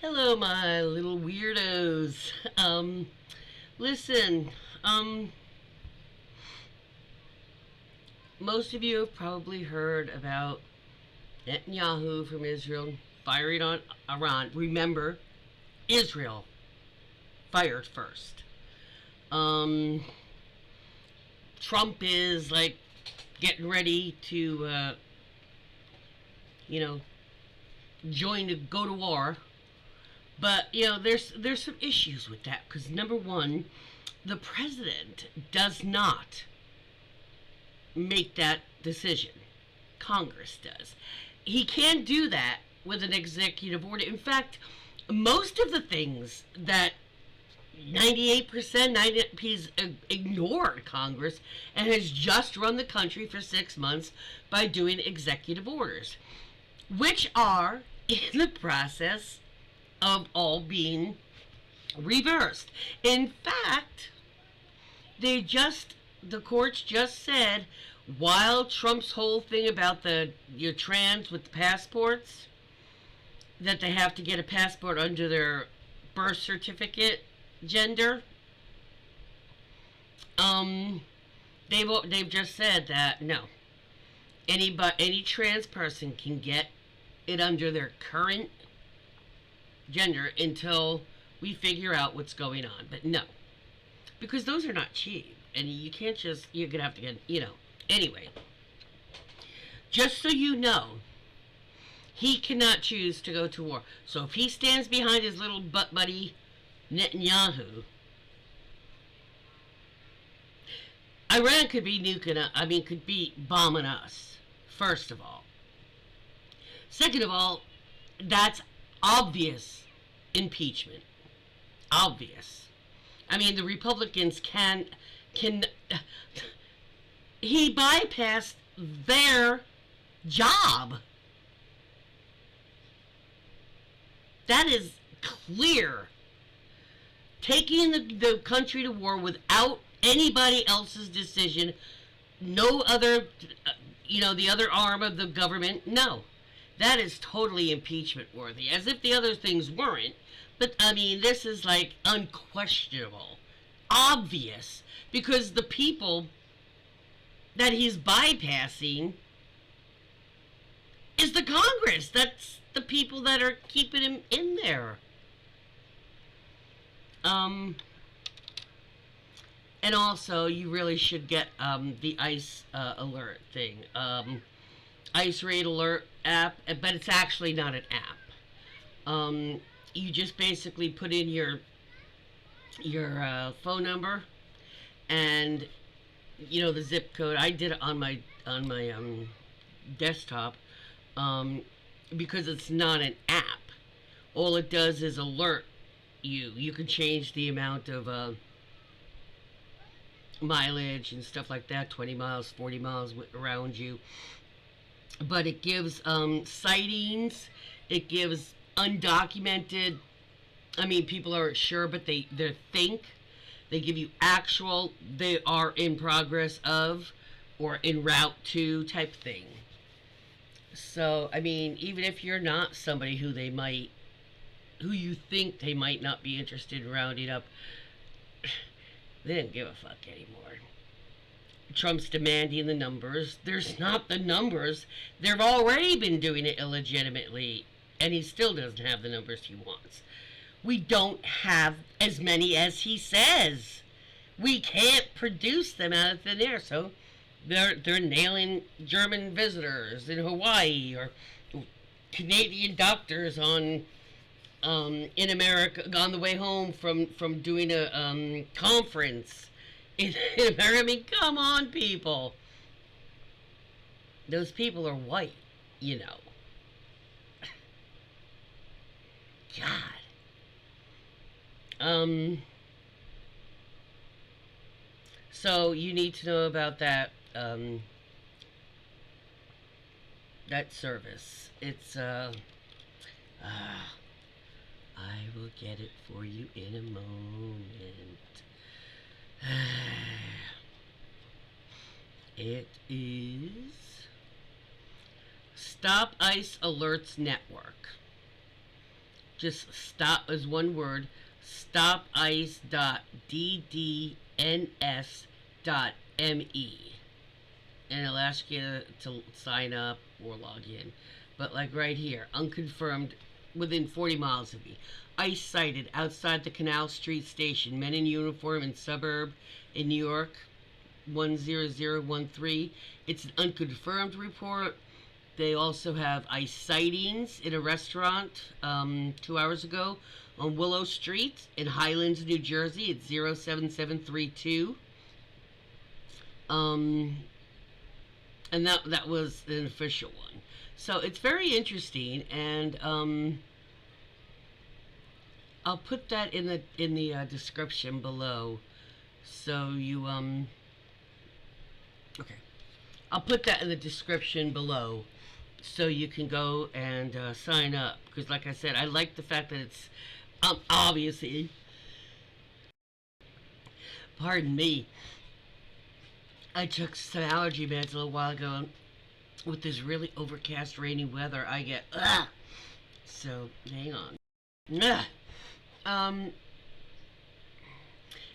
Hello, my little weirdos. Listen, most of you have probably heard about Netanyahu from Israel firing on Iran. Remember, Israel fired first. Um, Trump is like getting ready to, you know, go to war. But there's some issues with that because number one, the president does not make that decision. Congress does. He can't do that with an executive order. In fact, most of the things that 98%, 90 he's ignored Congress and has just run the country for 6 months by doing executive orders, which are in the process of all being reversed. In fact, the courts just said, while Trump's whole thing about your trans with the passports, that they have to get a passport under their birth certificate gender, they've just said that no, any trans person can get it under their current gender until we figure out what's going on. But no, because those are not cheap, and you can't just, you're gonna have to get, anyway, just so you know, he cannot choose to go to war. So if he stands behind his little butt buddy Netanyahu, Iran could be could be bombing us, first of all. Second of all, that's obvious impeachment. Obvious. The Republicans can he bypassed their job. That is clear. Taking the country to war without anybody else's decision, no other, the other arm of the government, no. That is totally impeachment worthy, as if the other things weren't. But, this is like unquestionable, obvious, because the people that he's bypassing is the Congress. That's the people that are keeping him in there. And also, you really should get the ICE alert thing. ICE Raid Alert app, but it's actually not an app. You just basically put in your phone number and the zip code. I did it on my desktop because it's not an app. All it does is alert you. You can change the amount of mileage and stuff like that, 20 miles, 40 miles around you. But it gives sightings. It gives undocumented. People aren't sure, but they think. They give you actual, they are in progress of, or en route to type thing. So, even if you're not somebody who you think they might not be interested in rounding up, they didn't give a fuck anymore. Trump's demanding the numbers. There's not the numbers. They've already been doing it illegitimately, and he still doesn't have the numbers he wants. We don't have as many as he says. We can't produce them out of thin air, so they're nailing German visitors in Hawaii or Canadian doctors in America on the way home from doing a conference in America. Come on, people. Those people are white, God. So you need to know about that that service. It's I will get it for you in a moment. It is Stop ICE Alerts Network. Just stop as one word, stopice.ddns.me. And it'll ask you to sign up or log in. But like right here, unconfirmed, within 40 miles of me. ICE sighted outside the Canal Street station, men in uniform in suburb in New York, 10013. It's an unconfirmed report. They also have ICE sightings in a restaurant 2 hours ago on Willow Street in Highlands, New Jersey. It's 07732. And that was an official one. So it's very interesting, and I'll put that in the description below. So you okay, I'll put that in the description below, so you can go and sign up. Because, like I said, I like the fact that it's obviously, pardon me, I took some allergy meds a little while ago. With this really overcast, rainy weather, I get so hang on.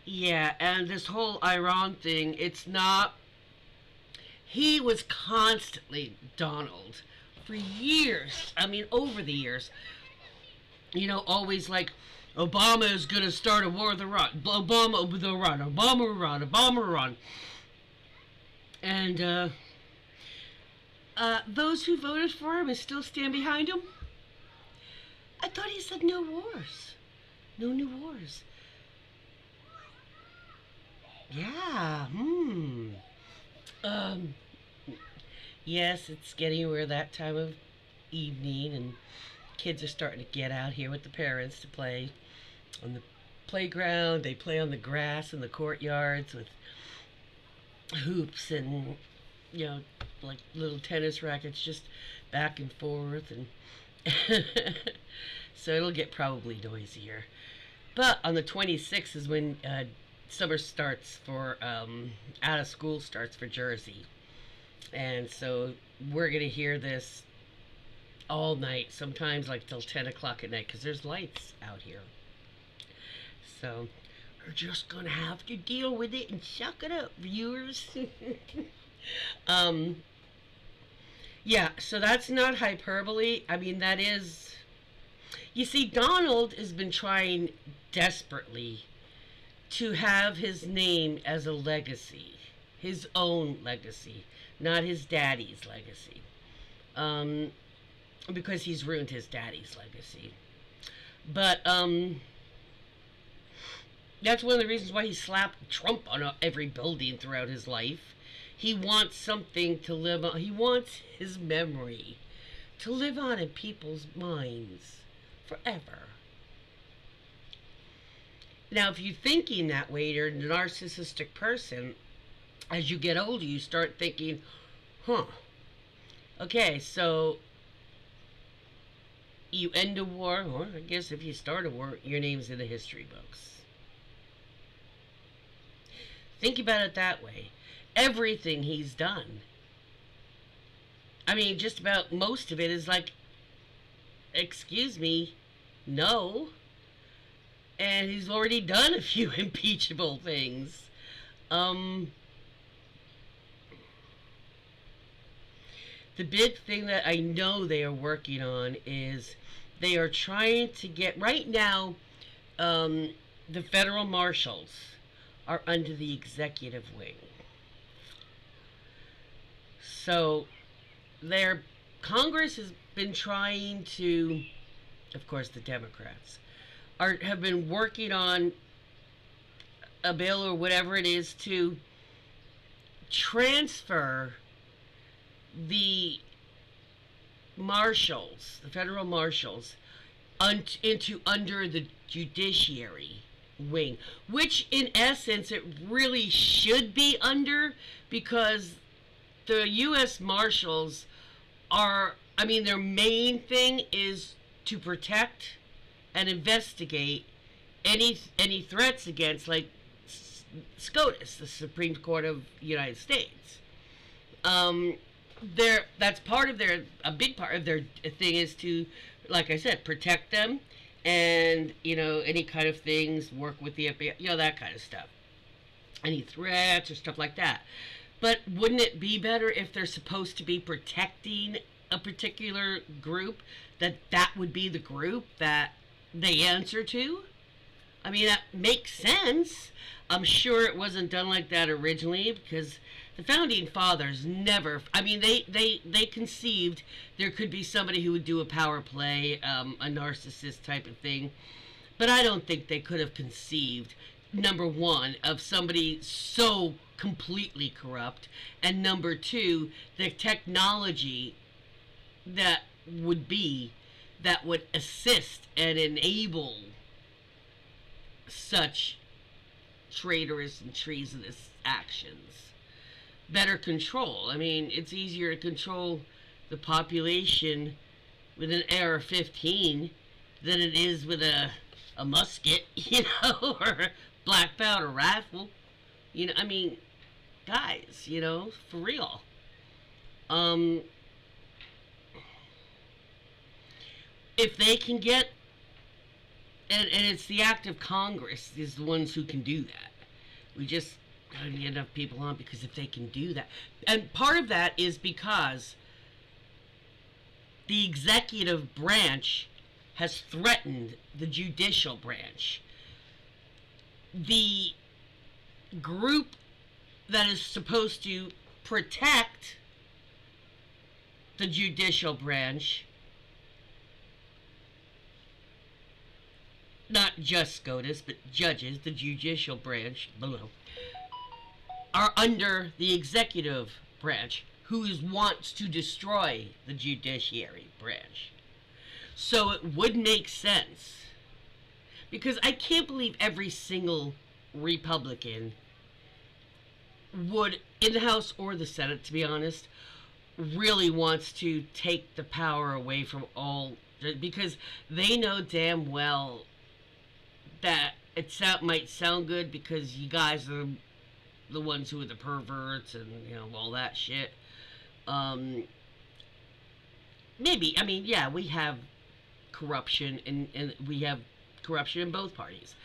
Yeah, and this whole Iran thing, it's not. He was constantly, Donald, for years. I mean, over the years. Always like, Obama is going to start a war with Iran. Obama with Iran. Obama Iran. And those who voted for him and still stand behind him, I thought he said no wars. No new wars. Yeah, yes, it's getting near that time of evening, and kids are starting to get out here with the parents to play on the playground. They play on the grass in the courtyards with hoops and, like little tennis rackets, just back and forth, and so it'll get probably noisier. But on the 26th is when summer starts for out of school starts for Jersey, and so we're gonna hear this all night, sometimes like till 10 o'clock at night, because there's lights out here. So we're just gonna have to deal with it and suck it up, viewers. Yeah, so that's not hyperbole. I mean, that is. You see, Donald has been trying desperately to have his name as a legacy, his own legacy, not his daddy's legacy, because he's ruined his daddy's legacy. But that's one of the reasons why he slapped Trump on every building throughout his life. He wants something to live on. He wants his memory to live on in people's minds forever. Now, if you're thinking that way, you're a narcissistic person. As you get older, you start thinking, okay, so you end a war, or I guess if you start a war, your name's in the history books. Think about it that way. Everything he's done. I mean, just about most of it is like, excuse me, no. And he's already done a few impeachable things. The big thing that I know they are working on is they are trying to get, right now, the federal marshals are under the executive wing. So Congress has been trying to, of course, the Democrats have been working on a bill or whatever it is to transfer the marshals, the federal marshals, into under the judiciary wing, which in essence it really should be under, because the U.S. Marshals are, I mean, their main thing is to protect and investigate any threats against, like, SCOTUS, the Supreme Court of the United States. That's part of a big part of their thing is to, like I said, protect them and any kind of things, work with the FBI, that kind of stuff, any threats or stuff like that. But wouldn't it be better if they're supposed to be protecting a particular group, that would be the group that they answer to? I mean, that makes sense. I'm sure it wasn't done like that originally, because the founding fathers never, I mean, they conceived there could be somebody who would do a power play, a narcissist type of thing. But I don't think they could have conceived, number one, of somebody so completely corrupt, and number two, the technology that would be, that would assist and enable such traitorous and treasonous actions. Better control. I mean, it's easier to control the population with an AR-15 than it is with a musket, or a black powder rifle. I mean, guys, for real. If they can get, and it's the act of Congress is the ones who can do that. We just gotta get enough people on, because if they can do that, and part of that is because the executive branch has threatened the judicial branch. The group that is supposed to protect the judicial branch, not just SCOTUS, but judges, the judicial branch, below, are under the executive branch, who wants to destroy the judiciary branch. So it would make sense, because I can't believe every single Republican would, in the House or the Senate, to be honest, really wants to take the power away from all, because they know damn well that might sound good because you guys are the ones who are the perverts and all that shit. Maybe, I mean, yeah, we have corruption, and we have corruption in both parties,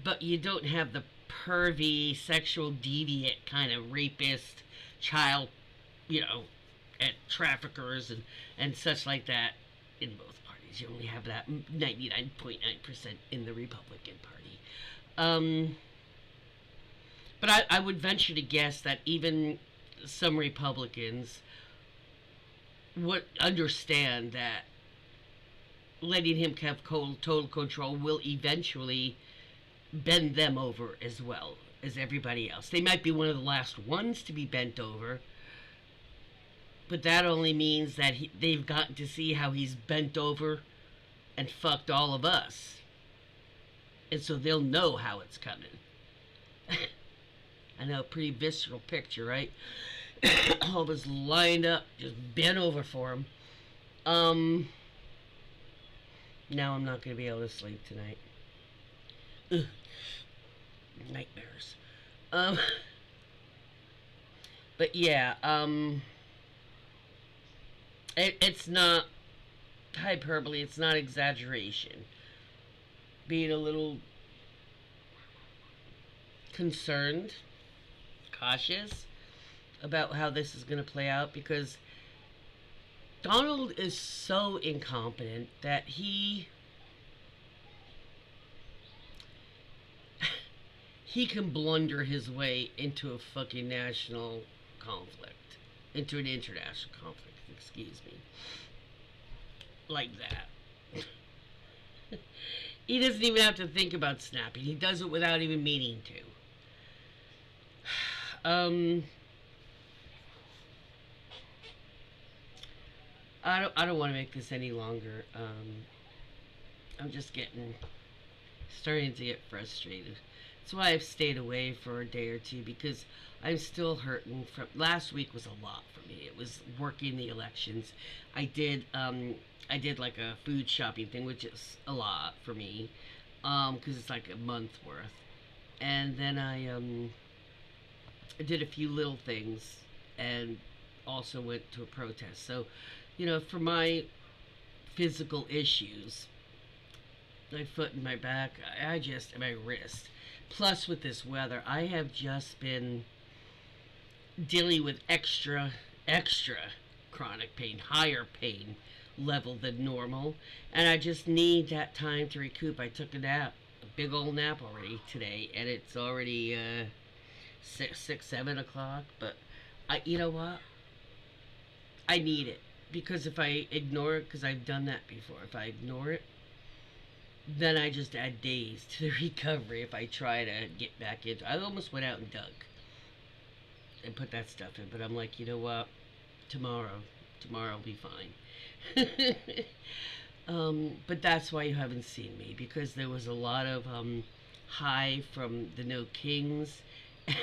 but you don't have the pervy, sexual deviant kind of rapist, child, and traffickers and such like that in both parties. You only have that 99.9% in the Republican Party. But I would venture to guess that even some Republicans would understand that letting him have total control will eventually bend them over as well as everybody else. They might be one of the last ones to be bent over, but that only means that they've gotten to see how he's bent over and fucked all of us. And so they'll know how it's coming. I know, pretty visceral picture, right? All of us lined up, just bent over for him. Now I'm not going to be able to sleep tonight. Ugh. Nightmares. But yeah, it's not hyperbole, it's not exaggeration. Being a little concerned, cautious about how this is going to play out, because Donald is so incompetent that he can blunder his way into a fucking national conflict, into an international conflict, excuse me, like that. He doesn't even have to think about snapping. He does it without even meaning to. I don't want to make this any longer. I'm just starting to get frustrated. That's why I've stayed away for a day or two, because I'm still hurting from last week. Was a lot for me. It was working the elections. I did like a food shopping thing, which is a lot for me, because it's like a month worth. And then I did a few little things, and also went to a protest. So, for my physical issues, my foot and my back. I just, and my wrist. Plus, with this weather, I have just been dealing with extra chronic pain, higher pain level than normal. And I just need that time to recoup. I took a nap, a big old nap already today, and it's already 7 o'clock. But you know what? I need it because if I ignore it, because I've done that before, if I ignore it, then I just add days to the recovery if I try to get back into. I almost went out and dug and put that stuff in, but I'm like, you know what? Tomorrow will be fine. But that's why you haven't seen me, because there was a lot of high from the No Kings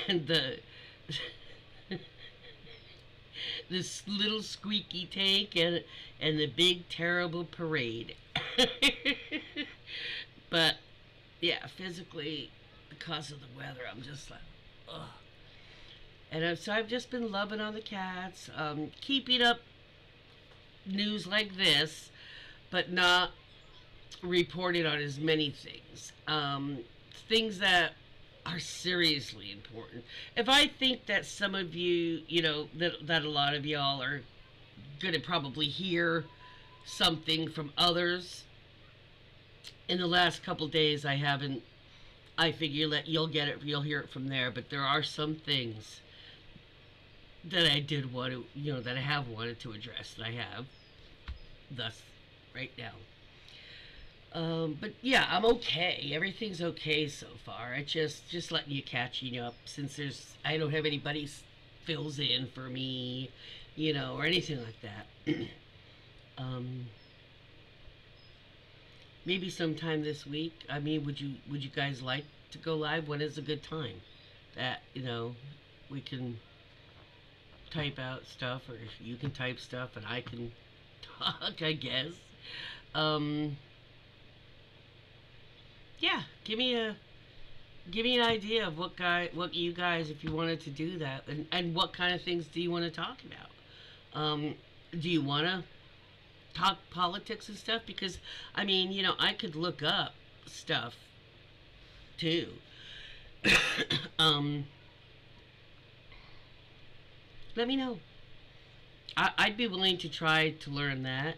and the this little squeaky tank and the big terrible parade. But yeah, physically, because of the weather, I'm just like, ugh. And so I've just been loving on the cats, keeping up news like this, but not reporting on as many things. Things that are seriously important. If I think that some of you, that a lot of y'all are going to probably hear something from others, in the last couple days I figure that you'll hear it from there, but there are some things that I did want to, that I have wanted to address, that I have, thus, right now. But yeah, I'm okay. Everything's okay so far. I just letting you catching up, since I don't have anybody fills in for me, or anything like that. Maybe sometime this week. I mean, would you guys like to go live? When is a good time that we can type out stuff, or you can type stuff and I can talk, I guess. Yeah, give me an idea of what you guys, if you wanted to do that, and what kind of things do you want to talk about? Do you want to talk politics and stuff? Because I mean, I could look up stuff too. Let me know. I'd be willing to try to learn that.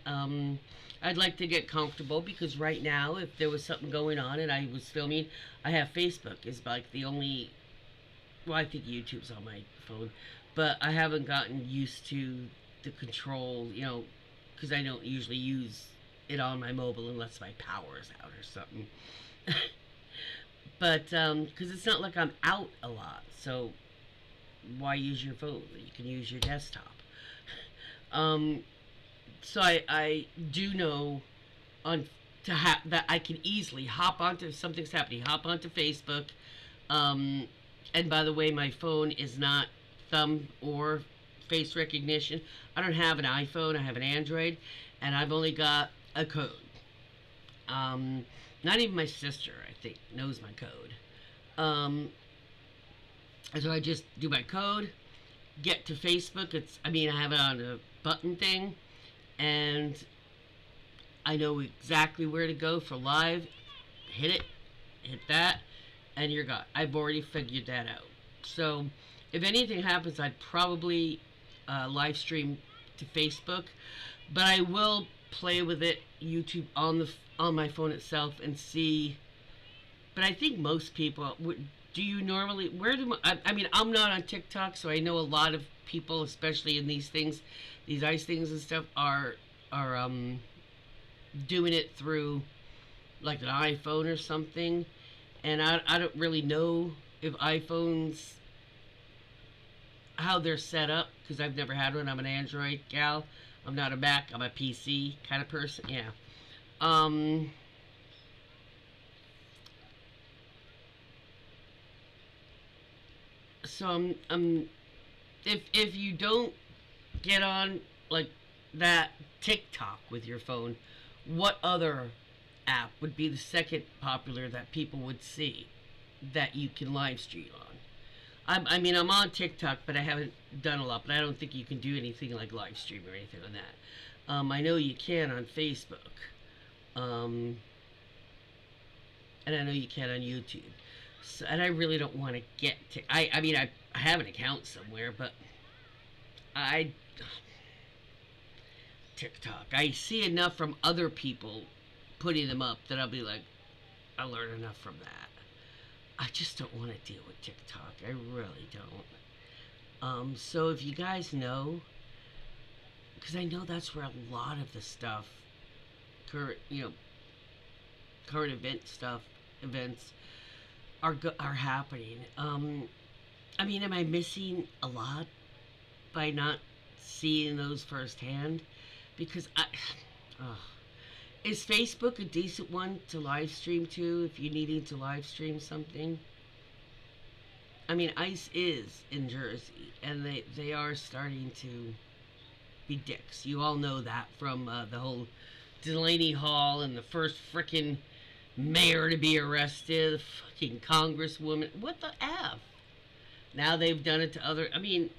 I'd like to get comfortable, because right now, if there was something going on and I was filming, I have Facebook is like the only. Well, I think YouTube's on my phone, but I haven't gotten used to the control, because I don't usually use it on my mobile unless my power's out or something. But because it's not like I'm out a lot, so why use your phone? You can use your desktop. So I do know that I can easily hop onto, if something's happening, hop onto Facebook. And by the way, my phone is not thumb or face recognition. I don't have an iPhone. I have an Android, and I've only got a code. Not even my sister, I think, knows my code. So I just do my code, get to Facebook. I have it on a button thing, and I know exactly where to go for live. Hit that, and you're gone. I've already figured that out. So if anything happens, I'd probably live stream to Facebook, but I will play with it YouTube on my phone itself and see. But I think most people do. You normally, I'm not on TikTok, so I know a lot of people, especially in these ice things and stuff, are doing it through like an iPhone or something. And I don't really know if iPhones, how they're set up, because I've never had one. I'm an Android gal. I'm not a Mac. I'm a PC kind of person. Yeah. So if you don't get on like that TikTok with your phone, what other app would be the second popular that people would see that you can live stream on? I'm on TikTok, but I haven't done a lot. But I don't think you can do anything like live stream or anything on that. I know you can on Facebook. and I know you can on YouTube. So, and I really don't want to get to. I mean, I have an account somewhere, but I TikTok. I see enough from other people putting them up that I'll be like, I learn enough from that. I just don't want to deal with TikTok. I really don't. So if you guys know, because I know that's where a lot of the stuff, current, current events are happening. I mean, am I missing a lot by not seeing those firsthand? Because oh, is Facebook a decent one to live stream to if you're needing to live stream something? I mean, ICE is in Jersey, and they are starting to be dicks. You all know that from the whole Delaney Hall and the first frickin' mayor to be arrested, the fucking congresswoman. What the F? Now they've done it to other. I mean,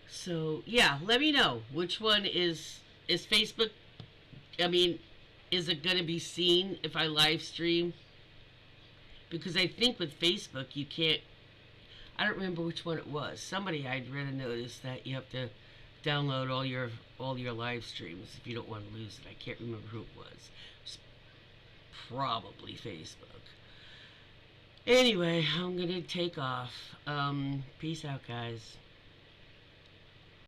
so yeah. Let me know which one is Facebook. I mean, is it gonna be seen if I live stream? Because I think with Facebook you can't. I don't remember which one it was. Somebody I'd read a notice that you have to download all your live streams if you don't want to lose it. I can't remember who it was. It's probably Facebook. Anyway, I'm gonna take off. Peace out, guys.